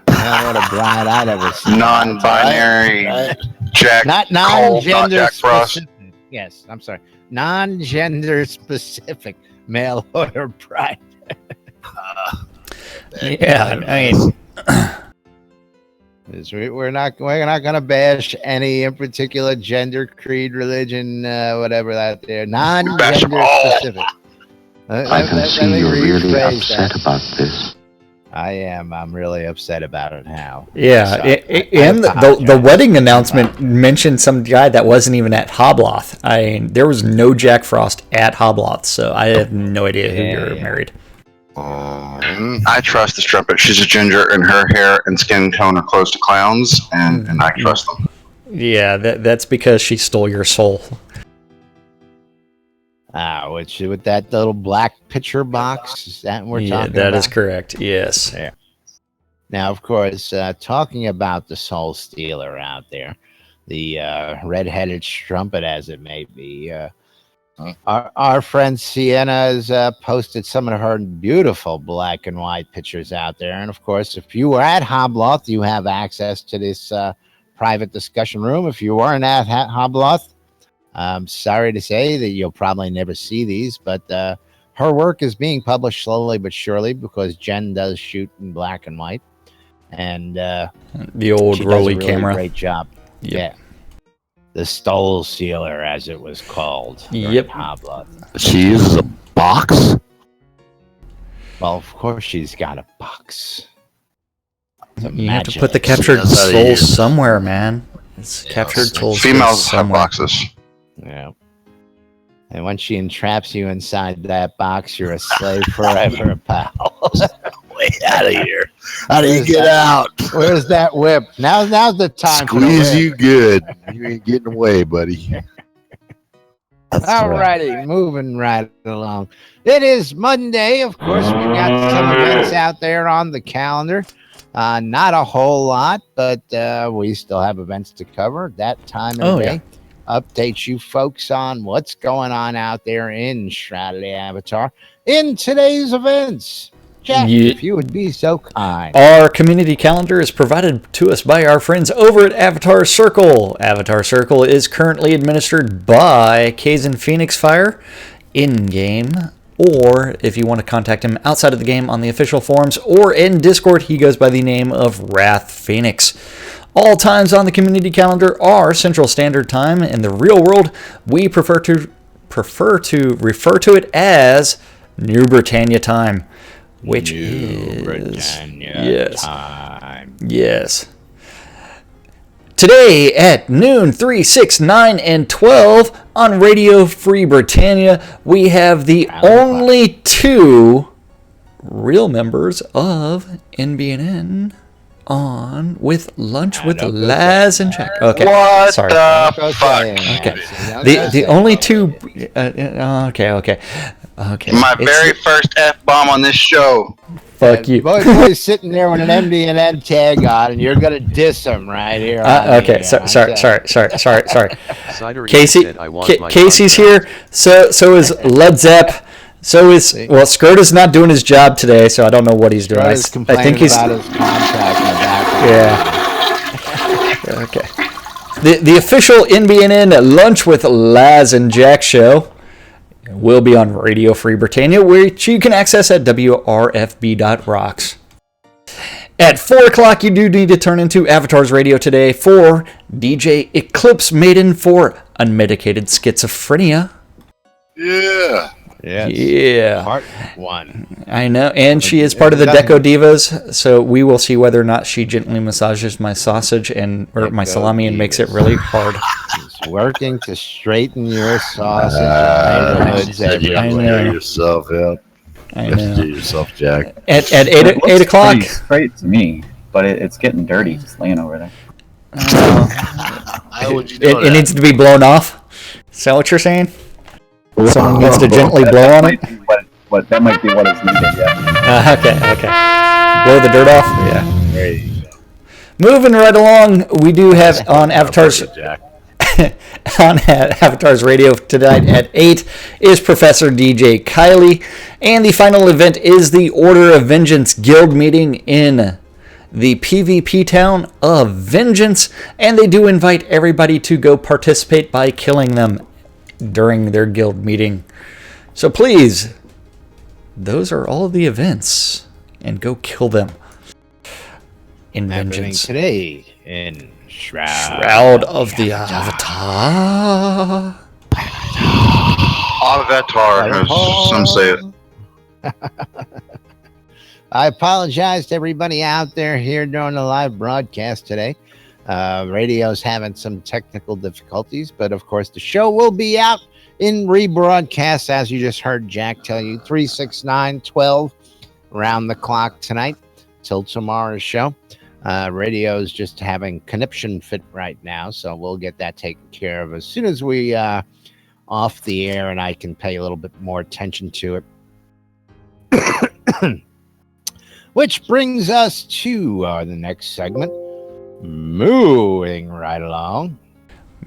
what a bride I'd ever seen. Non-binary Right? Jack Not Cole, not non-gender Jack Frost. specific. Yes, I'm sorry. Non-gender specific mail order bride. Yeah, I mean, We're not going to bash any in particular gender, creed, religion, whatever out there. Bash 'em Non-gender all. specific. I can see you're really upset about this. I am. I'm really upset about it now. yeah. And the apologize. wedding announcement mentioned some guy that wasn't even at Hobloth. I mean, there was no Jack Frost at Hobloth, so I have no idea who you're married. I trust the strumpet. She's a ginger, and her hair and skin tone are close to clowns, and I trust them. Yeah, that's because she stole your soul. Which with that little black picture box, is that what we're Yeah, talking that about? is correct. Yes. Now, of course, talking about the soul stealer out there, the red-headed strumpet, as it may be, our friend Sienna has posted some of her beautiful black and white pictures out there. And, of course, if you were at Hobloth, you have access to this private discussion room. If you weren't at Hobloth, I'm sorry to say that you'll probably never see these, but her work is being published slowly but surely because Jen does shoot in black and white. And The old she does a rolly really camera. great job. Yep. Yeah. The Stole Sealer, as it was called. during Yep. Hobloth. She uses a box. Well, of course she's got a box. You have to put the captured That's how they soul use it. somewhere, man. It's captured souls Females have somewhere. boxes. Yeah. And once she entraps you inside that box, you're a slave forever, pal. Way out of here. How do you get out? Where's that whip? Now's the time for the Squeeze whip. you good. You ain't getting away, buddy. That's All right. righty, moving right along. It is Monday. Of course, we've got some events out there on the calendar. Not a whole lot, but we still have events to cover that time of day. Update you folks on what's going on out there in Shroud Avatar in today's events. Jack, Yeah. if you would be so kind. Our community calendar is provided to us by our friends over at Avatar Circle. Avatar Circle is currently administered by Kazan Phoenix Fire in-game, or if you want to contact him outside of the game on the official forums or in Discord, he goes by the name of Wrath Phoenix. All times on the community calendar are Central Standard Time. In the real world, we prefer to refer to it as New Britannia time, which is Time. Yes. Today at noon, 3, 6, 9, and 12 on Radio Free Britannia, we have the only two real members of NBNN on with lunch with Laz and Jack. Okay, What sorry. the fuck? Okay. The only two. Okay. My It's- very first F-bomb on this show. Fuck you. Boy's sitting there with an MD&N tag on, and you're gonna diss him right here. on Okay, the, sorry. Casey's here. So is Led Zepp. Skirt is not doing his job today, so I don't know what he's doing. I think he's about his contract in the background. yeah. Okay. The official NBNN Lunch with Laz and Jack show will be on Radio Free Britannia, which you can access at wrfb.rocks. At 4 o'clock, you do need to turn into Avatar's Radio today for DJ Eclipse Maiden for Unmedicated Schizophrenia. Yeah. Yes. Yeah. Part 1. I know. And she is part of the Deco Divas, so we will see whether or not she gently massages my sausage or my salami and makes it really hard. She's working to straighten your sausage in neighborhoods I know. Clear yourself out. I Do know. yourself, Jack. At It looks 8 o'clock. pretty straight to me, but it's getting dirty just laying over there. How would you know It needs to be blown off. Is that what you're saying? Someone needs to gently blow on it? That might be what is needed, yeah. Okay. Blow the dirt off? Yeah. There you go. Moving right along, we do have on Avatar's Jack. on Avatar's Radio tonight at 8 is Professor DJ Kylie, and the final event is the Order of Vengeance Guild meeting in the PvP town of Vengeance, and they do invite everybody to go participate by killing them during their guild meeting. So please, those are all of the events, and go kill them in Vengeance. Today in Shroud of the Avatar. Avatar, as some say it. I apologize to everybody out there here during the live broadcast today. Radio's having some technical difficulties, but of course the show will be out in rebroadcast, as you just heard Jack tell you, 3, 6, 9, 12 around the clock tonight till tomorrow's show. Radio's just having conniption fit right now, so we'll get that taken care of as soon as we off the air and I can pay a little bit more attention to it. Which brings us to the next segment. Moving right along.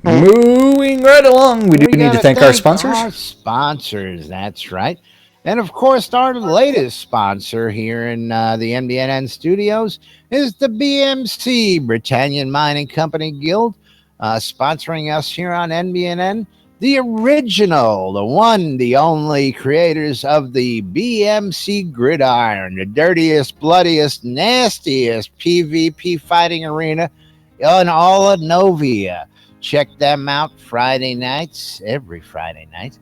Moving right along, we do need to gotta thank our sponsors. Our sponsors, that's right. And of course, our latest sponsor here in the NBNN studios is the BMC, Britannian Mining Company Guild, sponsoring us here on NBNN. The original, the one, the only creators of the BMC Gridiron, the dirtiest, bloodiest, nastiest PvP fighting arena in all of Novia. Check them out Friday nights, every Friday night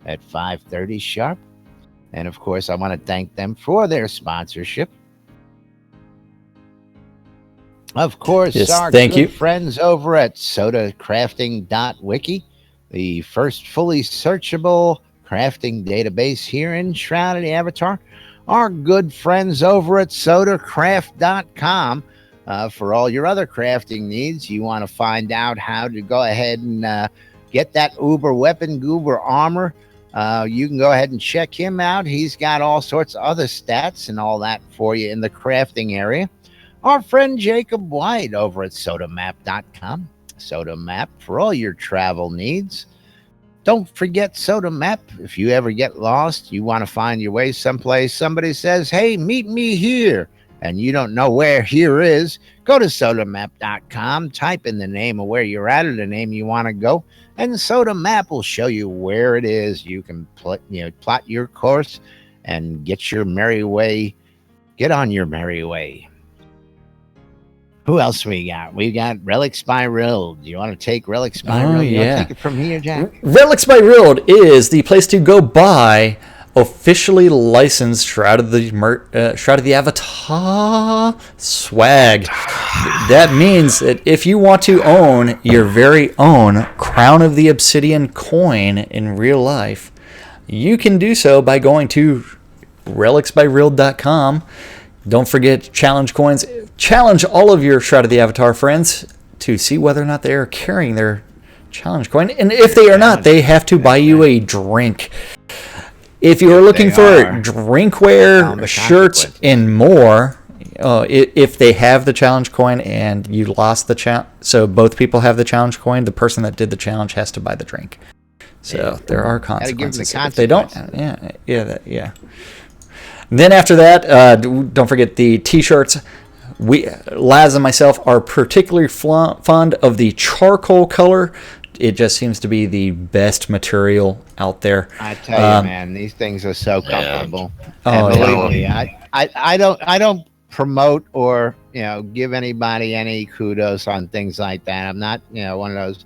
at 5:30 sharp. And of course, I want to thank them for their sponsorship. Of course, Yes, our thank good you. friends over at sodacrafting.wiki, the first fully searchable crafting database here in Shroud of the Avatar. Our good friends over at sodacraft.com. For all your other crafting needs, you want to find out how to go ahead and get that Uber weapon, Goober armor. You can go ahead and check him out. He's got all sorts of other stats and all that for you in the crafting area. Our friend Jacob White over at sodamap.com. SodaMap for all your travel needs. Don't forget SodaMap. If you ever get lost, you want to find your way someplace, somebody says, hey, meet me here, and you don't know where here is, go to sodamap.com, type in the name of where you're at or the name you want to go, and SodaMap will show you where it is. You can plot your course and get your merry way. Get on your merry way. Who else we got? We got Relics by Rild. Do you want to take Relics by Rild? You want to take it from here, Jack? Relics by Rild is the place to go buy officially licensed Shroud of the Avatar swag. That means that if you want to own your very own Crown of the Obsidian coin in real life, you can do so by going to relicsbyrild.com. Don't forget challenge coins. Challenge all of your Shroud of the Avatar friends to see whether or not they are carrying their challenge coin. And if they are not, they have to buy you a drink. If you are looking for drinkware, shirts, and more, if they have the challenge coin and you lost the challenge, so both people have the challenge coin, the person that did the challenge has to buy the drink. So there are consequences. If they don't, yeah. Then after that, don't forget the t-shirts. Laz and myself are particularly fond of the charcoal color. It just seems to be the best material out there. I tell you, man, these things are so comfortable. And believe me, I don't promote or give anybody any kudos on things like that. I'm not one of those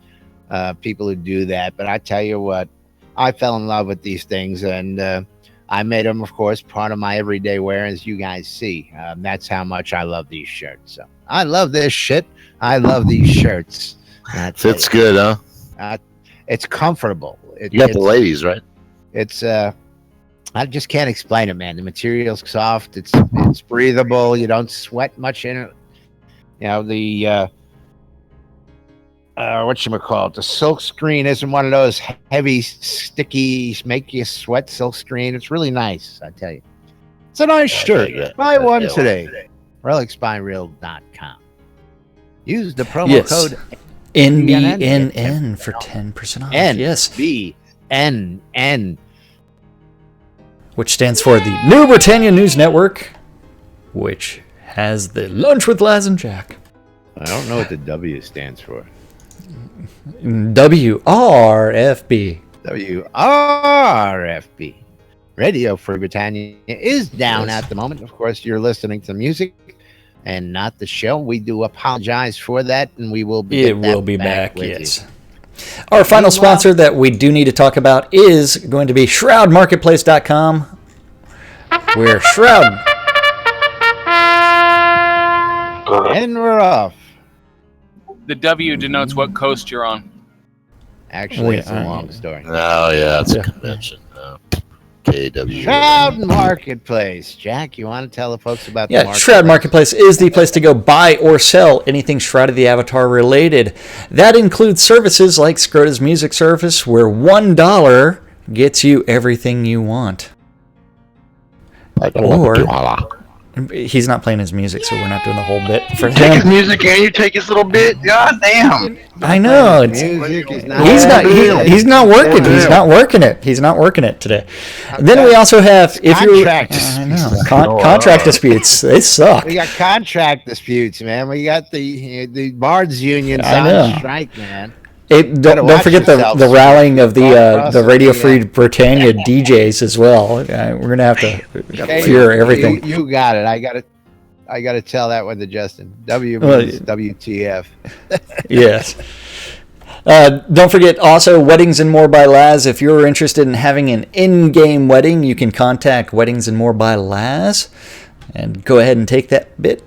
people who do that. But I tell you what, I fell in love with these things, and I made them, of course, part of my everyday wear, as you guys see. That's how much I love these shirts. So I love this shit. I love these shirts. Fits good, huh? It's comfortable. You got the ladies, right? It's I just can't explain it, man. The material's soft. It's breathable. You don't sweat much in it. You know, the whatchamacallit, the silk screen isn't one of those heavy, sticky, make you sweat silk screen. It's really nice, I tell you. It's a nice shirt. Buy one today. RelicsByReal.com. Use the promo code NBNN for 10% off. Yes. NBNN. Which stands for the New Britannia News Network, which has the Lunch with Laz and Jack. I don't know what the W stands for. WRFB. WRFB. Radio Free Britannia is down at the moment. Of course, you're listening to music and not the show. We do apologize for that, and we will be back. Yes. Our final sponsor that we do need to talk about is going to be ShroudMarketplace.com, where Shroud. And we're off. The W denotes what coast you're on. Actually, it's a long story. Oh, yeah, it's a convention. KW. Shroud Marketplace. Jack, you want to tell the folks about the marketplace? Shroud Marketplace is the place to go buy or sell anything Shroud of the Avatar related. That includes services like Scrota's Music Service, where $1 gets you everything you want. Or he's not playing his music, so we're not doing the whole bit for him. Take his music and you take his little bit. God damn! I know. He's not working. He's not working it. He's not working it today. Then we also have contract disputes. They suck. We got contract disputes, man. We got the Bards Union on strike, man. Don't forget the rallying of the Radio Free Britannia DJs as well. We're gonna have to fear everything. You got it. I got to tell that one to Justin. W means WTF. Yes. Don't forget also Weddings and More by Laz. If you're interested in having an in-game wedding, you can contact Weddings and More by Laz and go ahead and take that bit.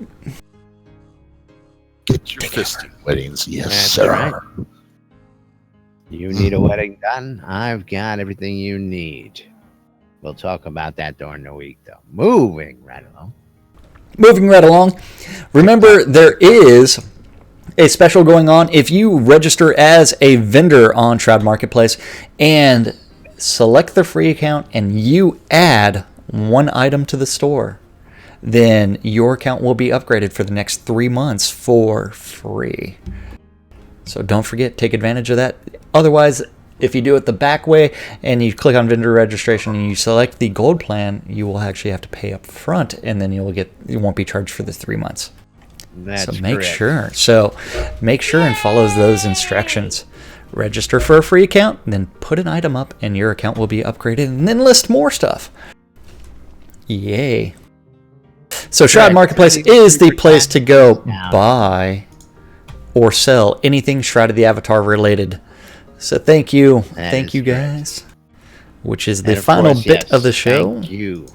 Get your fisting weddings, yes, sir. Right. You need a wedding done? I've got everything you need. We'll talk about that during the week, though. Moving right along. Remember, there is a special going on. If you register as a vendor on Shroud Marketplace and select the free account and you add one item to the store, then your account will be upgraded for the next 3 months for free. So don't forget, take advantage of that. Otherwise, if you do it the back way and you click on vendor registration and you select the gold plan, you will actually have to pay up front, and then you won't be charged for the 3 months. Make sure and follow those instructions. Register for a free account, then put an item up, and your account will be upgraded, and then list more stuff. Yay! So Shroud Marketplace is the place to go buy or sell anything Shroud of the Avatar related. So thank you guys. Which is the final bit of the show. Thank you.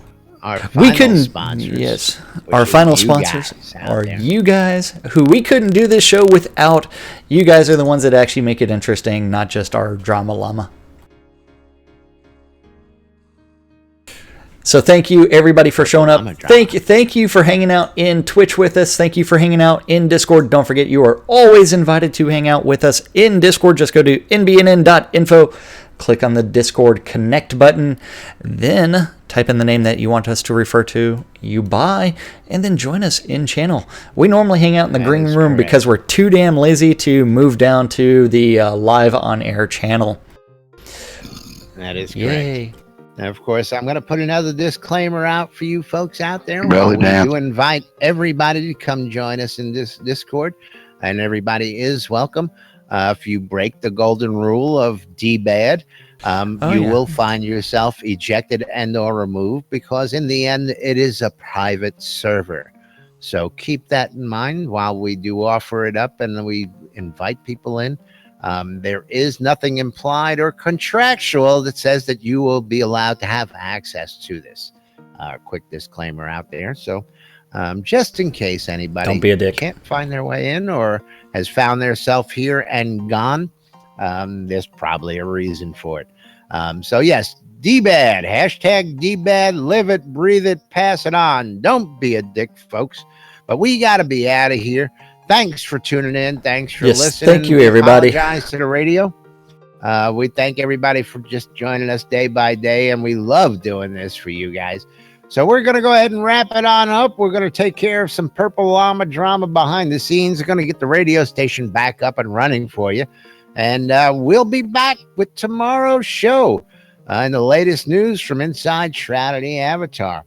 Our final sponsors. Our final sponsors are you guys, who we couldn't do this show without. You guys are the ones that actually make it interesting, not just our drama llama. So thank you everybody for showing up. Thank you for hanging out in Twitch with us. Thank you for hanging out in Discord. Don't forget, you are always invited to hang out with us in Discord. Just go to nbnn.info, click on the Discord Connect button, then type in the name that you want us to refer to, you buy, and then join us in channel. We normally hang out in the green room because we're too damn lazy to move down to the live on air channel. That is correct. Yay. And of course, I'm going to put another disclaimer out for you folks out there. Really, we do invite everybody to come join us in this Discord, and everybody is welcome. If you break the golden rule of D-Bad, you will find yourself ejected and or removed, because in the end, it is a private server. So keep that in mind while we do offer it up and we invite people in. There is nothing implied or contractual that says that you will be allowed to have access to this. Quick disclaimer out there. So just in case anybody Don't be a dick. can't find their way in or has found theirself here and gone, there's probably a reason for it. So yes, DBAD, hashtag DBAD, live it, breathe it, pass it on. Don't be a dick, folks. But we got to be out of here. Thanks for tuning in. Thanks for listening. Thank you, everybody. We apologize to the radio. We thank everybody for just joining us day by day, and we love doing this for you guys. So we're going to go ahead and wrap it on up. We're going to take care of some Purple Llama drama behind the scenes. We're going to get the radio station back up and running for you. And we'll be back with tomorrow's show and the latest news from inside Shroud of the Avatar.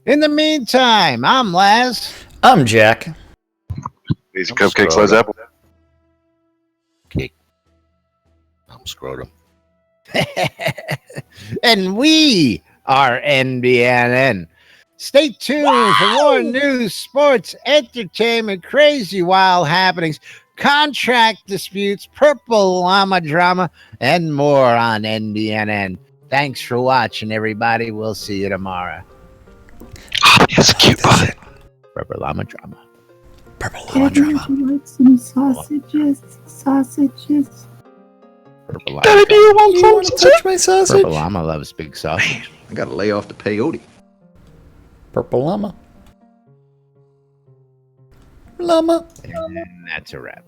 In the meantime, I'm Laz. I'm Jack. These cupcakes, Laz Apple. I'm Scrotum. And we are NBNN. Stay tuned for more news, sports, entertainment, crazy wild happenings, contract disputes, Purple Llama drama, and more on NBNN. Thanks for watching, everybody. We'll see you tomorrow. Oh, he has a cute butt. Purple Llama drama. Purple Llama drama. Would you like some sausages? Sausages. Purple Llama. Daddy, do you want You want to touch my sausage? Purple Llama loves big sausage. I gotta lay off the peyote. Purple Llama. Llama. And that's a wrap.